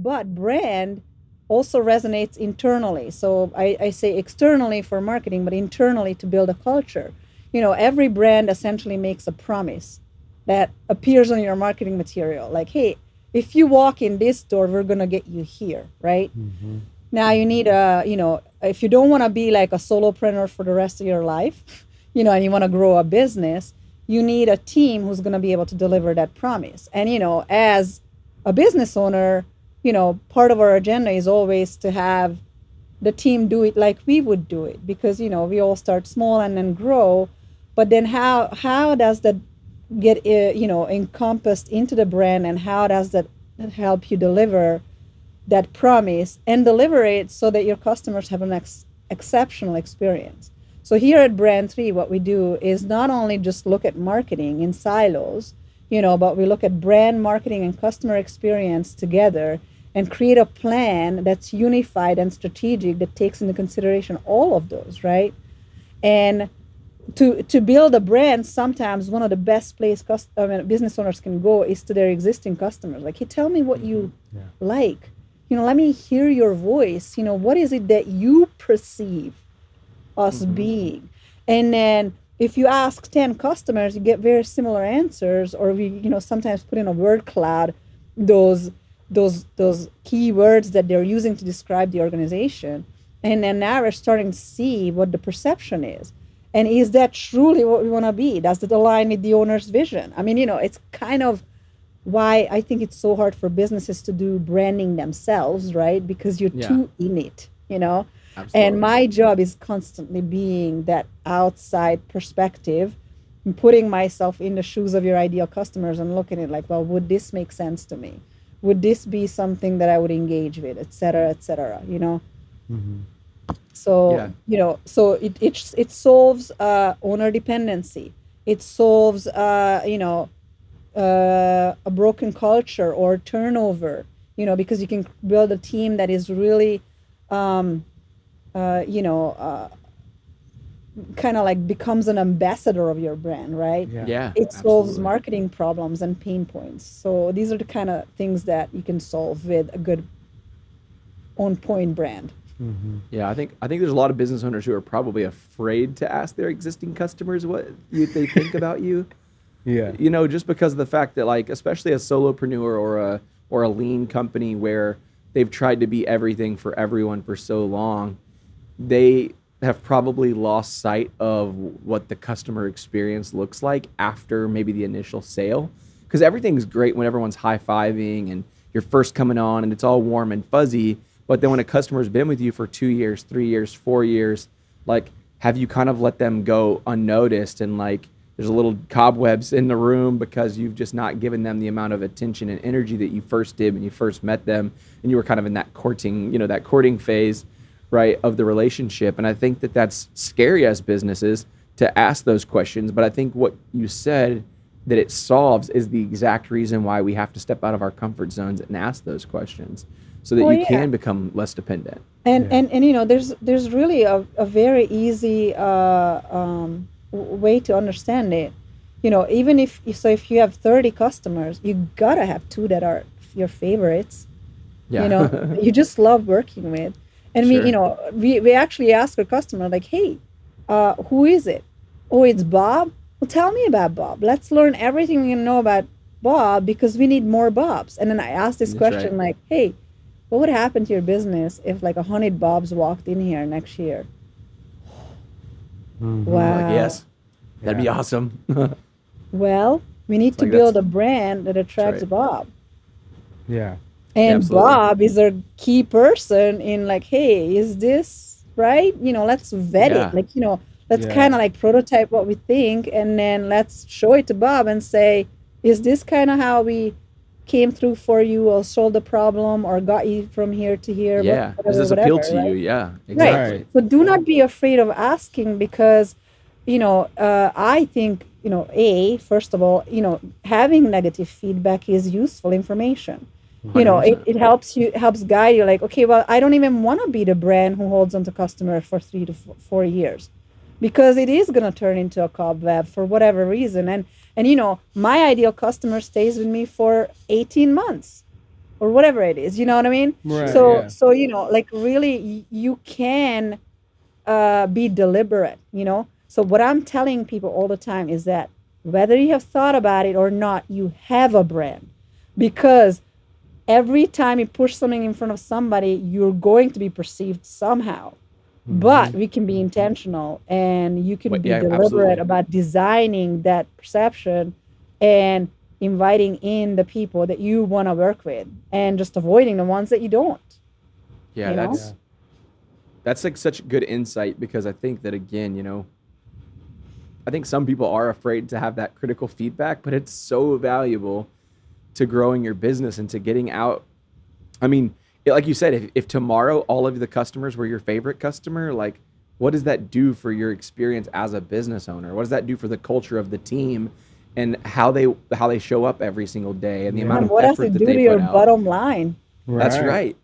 But brand also resonates internally. So I say externally for marketing, but internally to build a culture. Every brand essentially makes a promise that appears on your marketing material. Like, hey, if you walk in this door, we're going to get you here, right? Mm-hmm. Now you need if you don't want to be like a solopreneur for the rest of your life, and you want to grow a business, you need a team who's going to be able to deliver that promise. And, as a business owner, part of our agenda is always to have the team do it like we would do it, because, we all start small and then grow. But then how does that get, encompassed into the brand, and how does that help you deliver that promise and deliver it so that your customers have an exceptional experience? So here at Brand 3, what we do is not only just look at marketing in silos, but we look at brand marketing and customer experience together and create a plan that's unified and strategic that takes into consideration all of those, right? And to build a brand, sometimes one of the best business owners can go is to their existing customers. Like, hey, tell me what you Yeah. like. Let me hear your voice. What is it that you perceive us being? And then if you ask 10 customers, you get very similar answers, or we, sometimes put in a word cloud those those keywords that they're using to describe the organization. And then now we're starting to see what the perception is. And is that truly what we want to be? Does it align with the owner's vision? I mean, it's kind of why I think it's so hard for businesses to do branding themselves, right? Because you're Yeah, too in it. And absolutely. my job is constantly being that outside perspective and putting myself in the shoes of your ideal customers and looking at it like, well, would this make sense to me? Would this be something that I would engage with, et cetera, et cetera? Mm-hmm. So, Yeah. it solves owner dependency. It solves, a broken culture or turnover, because you can build a team that is really, um, uh, you know, uh, kind of like becomes an ambassador of your brand, right? Yeah. Yeah, It solves absolutely. marketing problems and pain points. So these are the kind of things that you can solve with a good on point brand. Mm-hmm. Yeah, I think there's a lot of business owners who are probably afraid to ask their existing customers what they think about you. Yeah. Just because of the fact that, like, especially a solopreneur or a lean company where they've tried to be everything for everyone for so long, they have probably lost sight of what the customer experience looks like after maybe the initial sale. Because everything's great when everyone's high-fiving and you're first coming on and it's all warm and fuzzy. But then when a customer's been with you for 2 years, 3 years, 4 years, like, have you kind of let them go unnoticed, and like there's a little cobwebs in the room because you've just not given them the amount of attention and energy that you first did when you first met them, and you were kind of in that courting phase, right, of the relationship. And I think that that's scary as businesses to ask those questions. But I think what you said that it solves is the exact reason why we have to step out of our comfort zones and ask those questions so that Well, you yeah. can become less dependent. and Yeah. and and there's really a very easy way to understand it. Even if you have 30 customers, you gotta have two that are your favorites, Yeah. you just love working with. And we you Sure. know we actually ask our customer, like, hey, who is it? Oh, it's Bob. Well, tell me about Bob. Let's learn everything we can know about Bob, because we need more Bobs. And then I ask this That's right. question, like, hey, what would happen to your business if like 100 Bobs walked in here next year? Mm-hmm. You're like, Wow. yes, that'd Yeah. be awesome. It's Well, we need to like build that's a brand that that's attracts right. Bob. Yeah. Yeah, And absolutely. Bob is a key person in, like, hey, is this right? Let's vet it. Yeah. Like, let's kind Yeah. of like prototype what we think, and then let's show it to Bob and say, is this kind of how we came through for you, or solved the problem, or got you from here to here, Yeah. Does whatever, this appeal whatever, to you? right? Yeah, Right. Right. exactly. So do not be afraid of asking, because, I think, first of all, having negative feedback is useful information. Mm-hmm. It 100%. helps guide you, like, okay, well, I don't even want to be the brand who holds on to customer for 3 to 4 years, because it is going to turn into a cobweb for whatever reason. And my ideal customer stays with me for 18 months. or whatever it is. You know what I mean? Right. So Yeah. so like really you can be deliberate, so what I'm telling people all the time is that whether you have thought about it or not, you have a brand, because every time you push something in front of somebody, you're going to be perceived somehow. But Mm-hmm. we can be intentional, and you can But be yeah, deliberate absolutely. about designing that perception and inviting in the people that you want to work with and just avoiding the ones that you don't, Yeah, you know? Yeah. that's like such good insight, because I think that again, I think some people are afraid to have that critical feedback, but it's so valuable to growing your business and to getting out. I mean, like you said, if tomorrow all of the customers were your favorite customer, like what does that do for your experience as a business owner? What does that do for the culture of the team and how they show up every single day and the amount Yeah. And of what does effort it that do they to put your out? bottom line? That's Right. right.